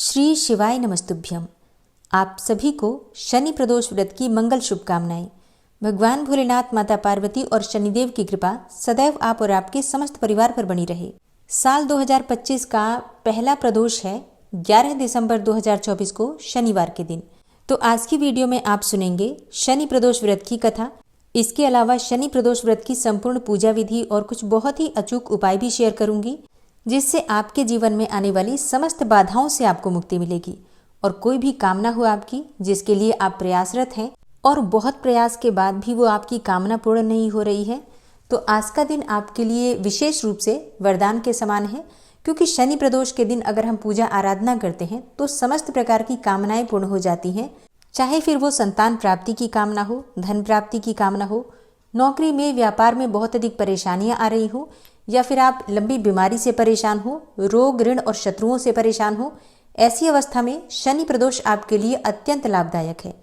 श्री शिवाय नमस्तुभ्यम। आप सभी को शनि प्रदोष व्रत की मंगल शुभकामनाएं। भगवान भोलेनाथ, माता पार्वती और शनिदेव की कृपा सदैव आप और आपके समस्त परिवार पर बनी रहे। साल 2025 का पहला प्रदोष है 11 दिसंबर 2024 को शनिवार के दिन। तो आज की वीडियो में आप सुनेंगे शनि प्रदोष व्रत की कथा। इसके अलावा शनि प्रदोष व्रत की संपूर्ण पूजा विधि और कुछ बहुत ही अचूक उपाय भी शेयर करूंगी, जिससे आपके जीवन में आने वाली समस्त बाधाओं से आपको मुक्ति मिलेगी और कोई भी कामना हो आपकी जिसके लिए आप प्रयासरत हैं और बहुत प्रयास के बाद भी वो आपकी कामना पूर्ण नहीं हो रही है, तो आज का दिन आपके लिए विशेष रूप से वरदान के समान है। क्योंकि शनि प्रदोष के दिन अगर हम पूजा आराधना करते हैं तो समस्त प्रकार की कामनाएं पूर्ण हो जाती हैं। चाहे फिर वो संतान प्राप्ति की कामना हो, धन प्राप्ति की कामना हो, नौकरी में व्यापार में बहुत अधिक परेशानियां आ रही हो, या फिर आप लंबी बीमारी से परेशान हो, रोग ऋण और शत्रुओं से परेशान हो। ऐसी अवस्था में शनि प्रदोष आपके लिए अत्यंत लाभदायक है।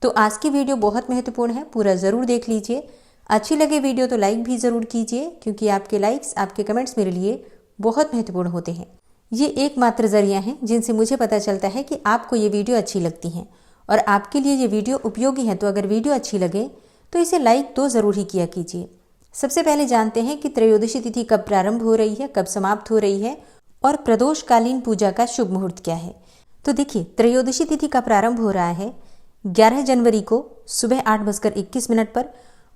तो आज की वीडियो बहुत महत्वपूर्ण है, पूरा जरूर देख लीजिए। अच्छी लगे वीडियो तो लाइक भी जरूर कीजिए, क्योंकि आपके लाइक्स, आपके कमेंट्स मेरे लिए बहुत महत्वपूर्ण होते हैं। ये एकमात्र जरिया है जिनसे मुझे पता चलता है कि आपको ये वीडियो अच्छी लगती हैं और आपके लिए ये वीडियो उपयोगी है। तो अगर वीडियो अच्छी लगे तो इसे लाइक तो जरूर ही किया कीजिए। सबसे पहले जानते हैं कि त्रयोदशी तिथि कब प्रारंभ हो रही है, कब समाप्त हो रही है और प्रदोषकालीन पूजा का शुभ मुहूर्त क्या है। तो देखिए, त्रयोदशी तिथि का प्रारंभ हो रहा है 11 जनवरी को सुबह 8:21 पर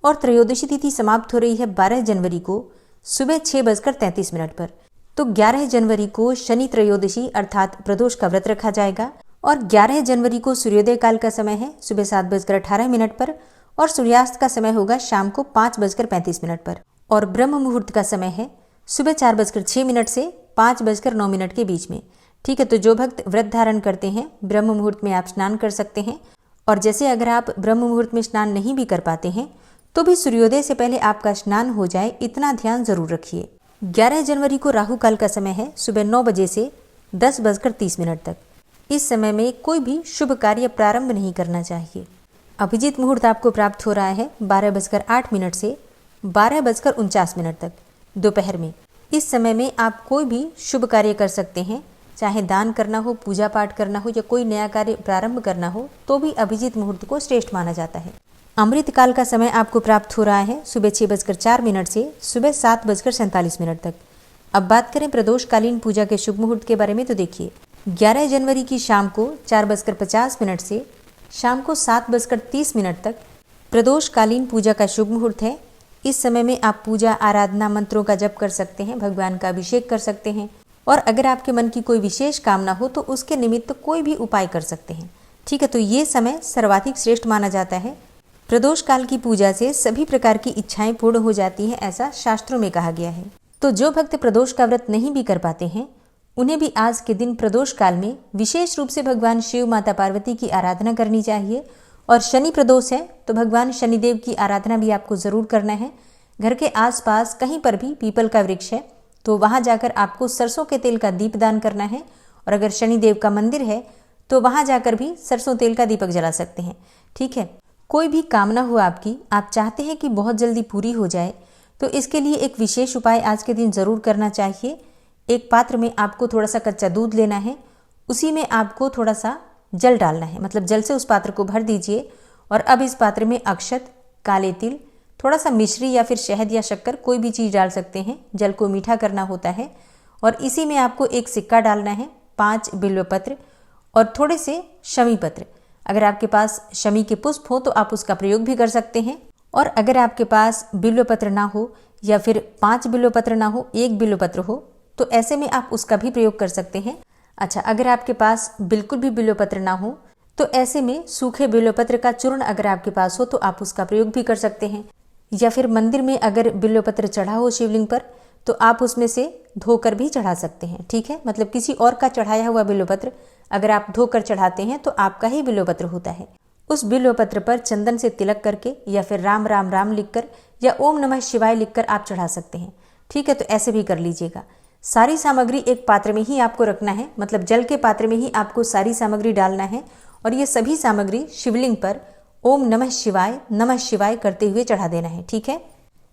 और त्रयोदशी तिथि समाप्त हो रही है 12 जनवरी को सुबह 6:33 पर। तो 11 जनवरी को शनि त्रयोदशी अर्थात प्रदोष का व्रत रखा जाएगा और 11 जनवरी को सूर्योदय काल का समय है सुबह 7:18 पर और सूर्यास्त का समय होगा शाम को 5:35 पर और ब्रह्म मुहूर्त का समय है सुबह 4:06 से 5:09 के बीच में। ठीक है, तो जो भक्त व्रत धारण करते हैं ब्रह्म मुहूर्त में आप स्नान कर सकते हैं। और जैसे अगर आप ब्रह्म मुहूर्त में स्नान नहीं भी कर पाते हैं तो भी सूर्योदय से पहले आपका स्नान हो जाए, इतना ध्यान जरूर रखिए। 11 जनवरी को राहु काल का समय है सुबह 9 बजे से 10:30 तक। इस समय में कोई भी शुभ कार्य प्रारंभ नहीं करना चाहिए। अभिजीत मुहूर्त आपको प्राप्त हो रहा है 12:08 से 12:49 तक दोपहर में। इस समय में आप कोई भी शुभ कार्य कर सकते हैं, चाहे दान करना हो, पूजा पाठ करना हो या कोई नया कार्य प्रारंभ करना हो, तो भी अभिजीत मुहूर्त को श्रेष्ठ माना जाता है। अमृत काल का समय आपको प्राप्त हो रहा है सुबह 6:04 से सुबह 7:47 तक। अब बात करें प्रदोषकालीन पूजा के शुभ मुहूर्त के बारे में, तो देखिए 11 जनवरी की शाम को 4:50 से शाम को 7:30 तक प्रदोषकालीन पूजा का शुभ मुहूर्त है। इस समय में आप पूजा आराधना मंत्रों का जप कर सकते हैं, भगवान का अभिषेक कर सकते हैं और अगर आपके मन की कोई विशेष कामना हो तो उसके निमित्त कोई भी उपाय कर सकते हैं। ठीक है, तो ये समय सर्वाधिक श्रेष्ठ माना जाता है। प्रदोष काल की पूजा से सभी प्रकार की इच्छाएं पूर्ण हो जाती हैं, ऐसा शास्त्रों में कहा गया है। तो जो भक्त प्रदोष का व्रत नहीं भी कर पाते हैं उन्हें भी आज के दिन प्रदोष काल में विशेष रूप से भगवान शिव, माता पार्वती की आराधना करनी चाहिए। और शनि प्रदोष है तो भगवान शनिदेव की आराधना भी आपको जरूर करना है। घर के आसपास कहीं पर भी पीपल का वृक्ष है तो वहां जाकर आपको सरसों के तेल का दीप दान करना है और अगर शनिदेव का मंदिर है तो वहां जाकर भी सरसों तेल का दीपक जला सकते हैं। ठीक है, कोई भी कामना हो आपकी, आप चाहते हैं कि बहुत जल्दी पूरी हो जाए, तो इसके लिए एक विशेष उपाय आज के दिन जरूर करना चाहिए। एक पात्र में आपको थोड़ा सा कच्चा दूध लेना है, उसी में आपको थोड़ा सा जल डालना है, मतलब जल से उस पात्र को भर दीजिए और अब इस पात्र में अक्षत, काले तिल, थोड़ा सा मिश्री या फिर शहद या शक्कर, कोई भी चीज़ डाल सकते हैं। जल को मीठा करना होता है और इसी में आपको एक सिक्का डालना है, 5 बिल्वपत्र और थोड़े से शमी पत्र। अगर आपके पास शमी के पुष्प हो तो आप उसका प्रयोग भी कर सकते हैं और अगर आपके पास बिल्वपत्र ना हो या फिर 5 बिल्वपत्र ना हो, 1 बिल्वपत्र हो, तो ऐसे में आप उसका भी प्रयोग कर सकते हैं। अच्छा, अगर आपके पास बिल्कुल भी बिल्वपत्र ना हो तो ऐसे में सूखे बिल्वपत्र का चूर्ण अगर आपके पास हो तो आप उसका प्रयोग भी कर सकते हैं। या फिर मंदिर में अगर बिल्वपत्र चढ़ा हो शिवलिंग पर तो आप उसमें से धोकर भी चढ़ा सकते हैं। ठीक है, मतलब किसी और का चढ़ाया हुआ बिल्वपत्र अगर आप धोकर चढ़ाते हैं तो आपका ही बिल्वपत्र होता है। उस बिल्वपत्र पर चंदन से तिलक करके या फिर राम राम राम लिखकर या ओम नमः शिवाय लिखकर आप चढ़ा सकते हैं। ठीक है, तो ऐसे भी कर लीजिएगा। सारी सामग्री एक पात्र में ही आपको रखना है, मतलब जल के पात्र में ही आपको सारी सामग्री डालना है और ये सभी सामग्री शिवलिंग पर ओम नमः शिवाय करते हुए चढ़ा देना है। ठीक है,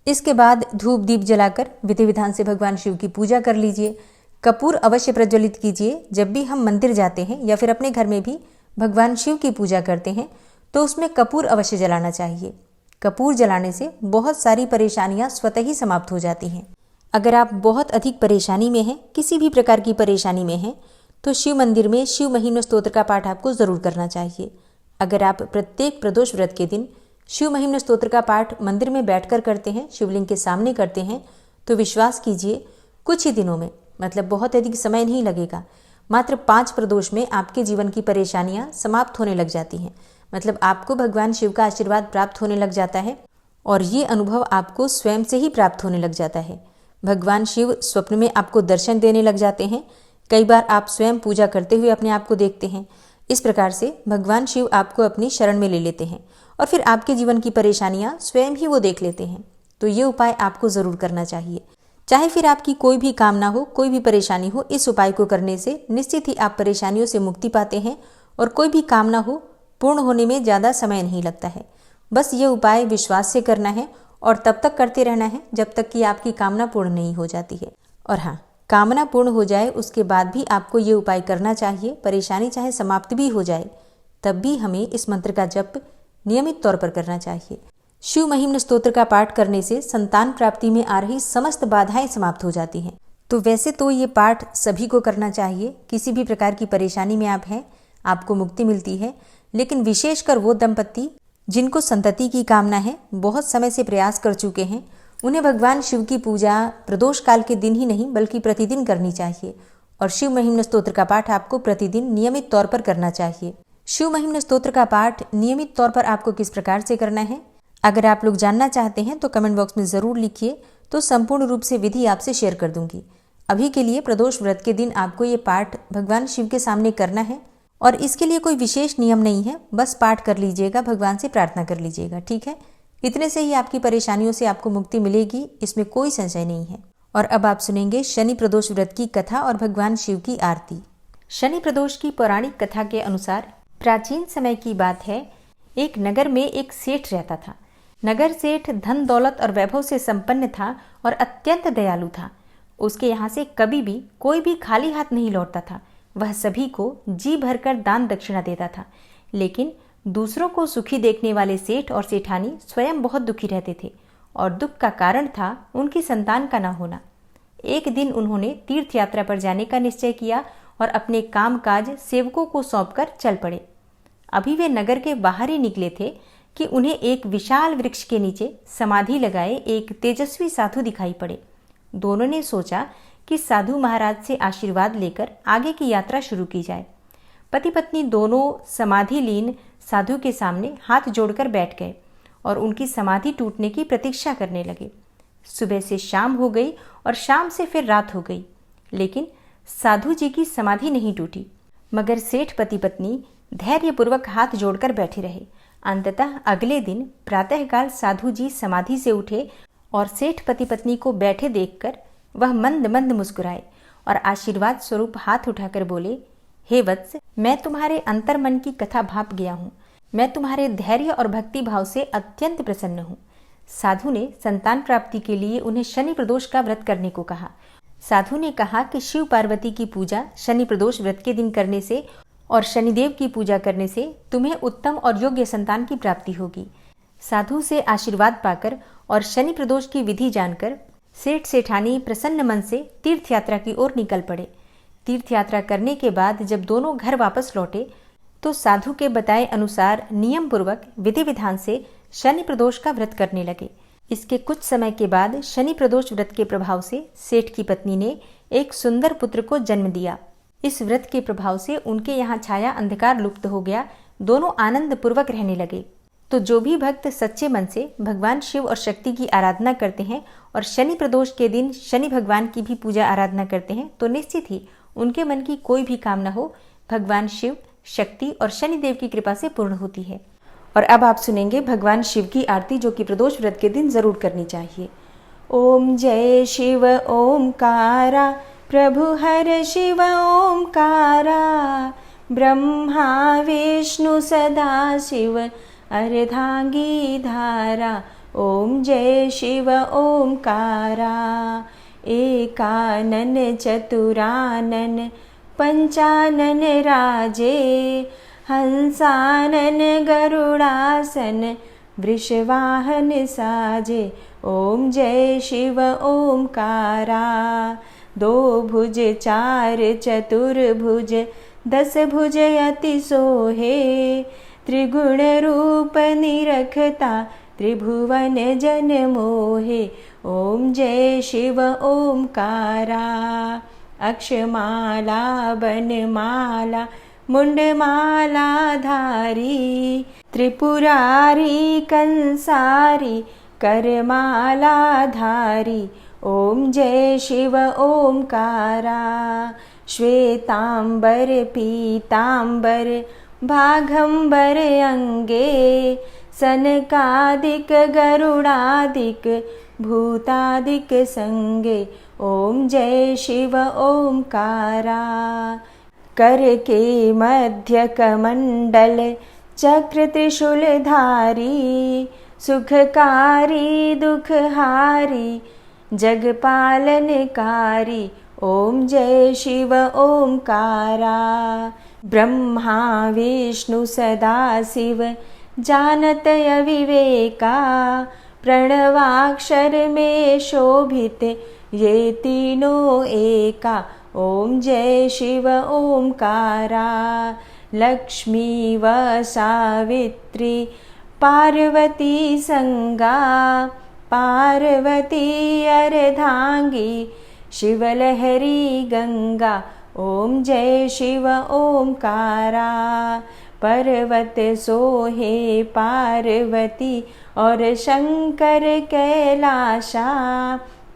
इसके बाद धूप दीप जलाकर विधि विधान से भगवान शिव की पूजा कर लीजिए। कपूर अवश्य प्रज्वलित कीजिए। जब भी हम मंदिर जाते हैं या फिर अपने घर में भी भगवान शिव की पूजा करते हैं तो उसमें कपूर अवश्य जलाना चाहिए। कपूर जलाने से बहुत सारी परेशानियां स्वतः ही समाप्त हो जाती हैं। अगर आप बहुत अधिक परेशानी में हैं, किसी भी प्रकार की परेशानी में हैं, तो शिव मंदिर में शिव महिम्न स्तोत्र का पाठ आपको ज़रूर करना चाहिए। अगर आप प्रत्येक प्रदोष व्रत के दिन शिव महिम्न स्तोत्र का पाठ मंदिर में बैठकर करते हैं, शिवलिंग के सामने करते हैं, तो विश्वास कीजिए कुछ ही दिनों में, मतलब बहुत अधिक समय नहीं लगेगा, मात्र 5 प्रदोष में आपके जीवन की परेशानियां समाप्त होने लग जाती हैं। मतलब आपको भगवान शिव का आशीर्वाद प्राप्त होने लग जाता है और ये अनुभव आपको स्वयं से ही प्राप्त होने लग जाता है। भगवान शिव स्वप्न में आपको दर्शन देने लग जाते हैं। कई बार आप स्वयं पूजा करते हुए अपने आप को देखते हैं। इस प्रकार से भगवान शिव आपको अपनी शरण में ले लेते हैं और फिर आपके जीवन की परेशानियां स्वयं ही वो देख लेते हैं। तो ये उपाय आपको ज़रूर करना चाहिए। चाहे फिर आपकी कोई भी कामना हो, कोई भी परेशानी हो, इस उपाय को करने से निश्चित ही आप परेशानियों से मुक्ति पाते हैं और कोई भी कामना हो पूर्ण होने में ज़्यादा समय नहीं लगता है। बस ये उपाय विश्वास से करना है और तब तक करते रहना है जब तक कि आपकी कामना पूर्ण नहीं हो जाती है। और हाँ, कामना पूर्ण हो जाए उसके बाद भी आपको ये उपाय करना चाहिए। परेशानी चाहे समाप्त भी हो जाए तब भी हमें इस मंत्र का जप नियमित तौर पर करना चाहिए। शिव महिम्न स्तोत्र का पाठ करने से संतान प्राप्ति में आ रही समस्त बाधाएं समाप्त हो जाती हैं। तो वैसे तो ये पाठ सभी को करना चाहिए। किसी भी प्रकार की परेशानी में आप हैं, आपको मुक्ति मिलती है। लेकिन विशेषकर वो दंपत्ति जिनको संतति की कामना है, बहुत समय से प्रयास कर चुके हैं, उन्हें भगवान शिव की पूजा प्रदोष काल के दिन ही नहीं बल्कि प्रतिदिन करनी चाहिए। और शिव महिम्न स्तोत्र का पाठ आपको प्रतिदिन नियमित तौर पर करना चाहिए। शिव महिम्न स्तोत्र का पाठ नियमित तौर पर आपको किस प्रकार से करना है, अगर आप लोग जानना चाहते हैं तो कमेंट बॉक्स में ज़रूर लिखिए, तो संपूर्ण रूप से विधि आपसे शेयर कर दूंगी। अभी के लिए प्रदोष व्रत के दिन आपको ये पाठ भगवान शिव के सामने करना है और इसके लिए कोई विशेष नियम नहीं है। बस पाठ कर लीजिएगा, भगवान से प्रार्थना कर लीजिएगा, ठीक है। इतने से ही आपकी परेशानियों से आपको मुक्ति मिलेगी, इसमें कोई संशय नहीं है। और अब आप सुनेंगे शनि प्रदोष व्रत की कथा और भगवान शिव की आरती। शनि प्रदोष की पौराणिक कथा के अनुसार प्राचीन समय की बात है, एक नगर में एक सेठ रहता था। नगर सेठ धन दौलत और वैभव से संपन्न था और अत्यंत दयालु था। उसके यहाँ से कभी भी कोई भी खाली हाथ नहीं लौटता था। वह सभी को जी भरकर दान दक्षिणा देता था। लेकिन दूसरों को सुखी देखने वाले सेठ और सेठानी स्वयं बहुत दुखी रहते थे और दुख का कारण था उनकी संतान का न होना। एक दिन उन्होंने तीर्थ यात्रा पर जाने का निश्चय किया और अपने कामकाज सेवकों को सौंपकर चल पड़े। अभी वे नगर के बाहर ही निकले थे कि उन्हें एक विशाल वृक्ष के नीचे समाधि लगाए एक तेजस्वी साधु दिखाई पड़े। दोनों ने सोचा कि साधु महाराज से आशीर्वाद लेकर आगे की यात्रा शुरू की जाए। पति पत्नी दोनों समाधि लीन साधु के सामने हाथ जोड़कर बैठ गए और उनकी समाधि टूटने की प्रतीक्षा करने लगे। सुबह से शाम हो गई और शाम से फिर रात हो गई, लेकिन साधु जी की समाधि नहीं टूटी। मगर सेठ पति पत्नी धैर्यपूर्वक हाथ जोड़कर बैठे रहे। अंततः अगले दिन प्रातःकाल साधु जी समाधि से उठे और सेठ पति पत्नी को बैठे देखकर वह मंद मंद मुस्कुराए और आशीर्वाद स्वरूप हाथ उठाकर बोले, हे वत्स, मैं तुम्हारे अंतर्मन की कथा भाप गया हूँ। मैं तुम्हारे धैर्य और भक्ति भाव से अत्यंत प्रसन्न हूँ। साधु ने संतान प्राप्ति के लिए उन्हें शनि प्रदोष का व्रत करने को कहा। साधु ने कहा कि शिव पार्वती की पूजा शनि प्रदोष व्रत के दिन करने से और शनिदेव की पूजा करने से तुम्हें उत्तम और योग्य संतान की प्राप्ति होगी। साधु से आशीर्वाद पाकर और शनि प्रदोष की विधि जानकर सेठ सेठानी प्रसन्न मन से तीर्थ यात्रा की ओर निकल पड़े। तीर्थ यात्रा करने के बाद जब दोनों घर वापस लौटे तो साधु के बताए अनुसार नियम पूर्वक विधि विधान से शनि प्रदोष का व्रत करने लगे। इसके कुछ समय के बाद शनि प्रदोष व्रत के प्रभाव से सेठ की पत्नी ने एक सुंदर पुत्र को जन्म दिया। इस व्रत के प्रभाव से उनके यहाँ छाया अंधकार लुप्त हो गया। दोनों आनंद पूर्वक रहने लगे। तो जो भी भक्त सच्चे मन से भगवान शिव और शक्ति की आराधना करते हैं और शनि प्रदोष के दिन शनि भगवान की भी पूजा आराधना करते हैं तो निश्चित ही उनके मन की कोई भी कामना हो भगवान शिव, शक्ति और शनिदेव की कृपा से पूर्ण होती है। और अब आप सुनेंगे भगवान शिव की आरती, जो कि प्रदोष व्रत के दिन जरूर करनी चाहिए। ओम जय शिव ओमकारा, प्रभु हर शिव ओमकारा, ब्रह्मा विष्णु सदा शिव अर्धांगी धारा। ओम जय शिव ओमकारा, एकानन चतुरानन पंचानन राजे, हंसानन गरुडासन वृषवाहन साजे। ओम जय शिव ओमकारा। दो भुज चार चतुर्भुज 10 भुज अति सोहे, त्रिगुण रूप निरखता त्रिभुवन जन मोहे। ओम जय शिव ओमकारा। अक्षमाला बनमाला मुंडमाला धारी, त्रिपुरारी कंसारी करमाला धारी। ओम जय शिव ओमकारा। श्वेतांबर पीतांबर भागंबर अंगे, सनकादिक गरुडादिक भूतादिक संगे। ओम जय शिव ओमकारा। कर के मध्य कमंडल चक्र त्रिशूलधारी, सुखकारी दुखहारी जगपालनकारी। ओम जय शिव ओमकारा। ब्रह्मा विष्णु सदा शिव जानत अविवेका, प्रणवाक्षर में शोभित ये तीनों एका। ओम जय शिव ओमकारा। लक्ष्मी व सावित्री पार्वती संगा, पार्वती अर्धांगी शिवलहरी गंगा। ओम जय शिव ओमकारा। पर्वत सोहे पार्वती और शंकर कैलाशा,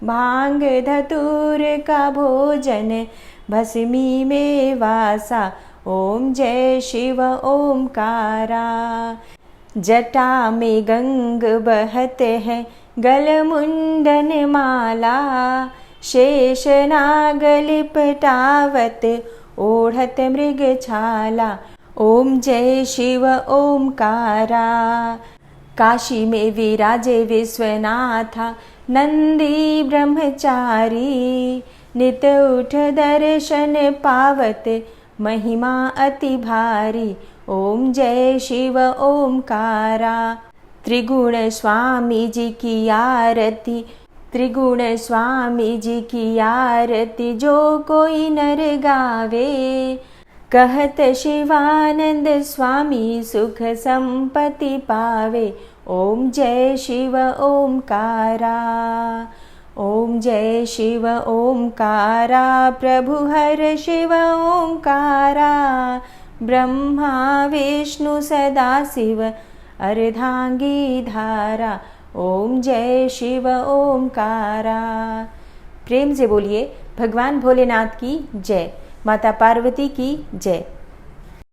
भांग धतूर का भोजन भस्मी में वासा। ओम जय शिव ओमकारा। जटा में गंग बहत है गल मुंडन माला, शेष नाग लिपटावत ओढ़त मृग छाला। ओम जय शिव ओमकारा। काशी में विराजे विश्वनाथा नंदी ब्रह्मचारी, नित उठ दर्शन पावत महिमा अति भारी। ओम जय शिव ओमकारा। त्रिगुण स्वामी जी की आरती, त्रिगुण स्वामी जी की आरती जो कोई नर गावे, कहत शिवानंद स्वामी सुख संपत्ति पावे। ओम जय शिव ओमकारा। ओम जय शिव ओमकारा। प्रभु हर शिव ओमकारा, ब्रह्मा विष्णु सदा शिव अर्धांगी धारा। ओम जय शिव ओमकारा। प्रेम से बोलिए भगवान भोलेनाथ की जय, माता पार्वती की जय।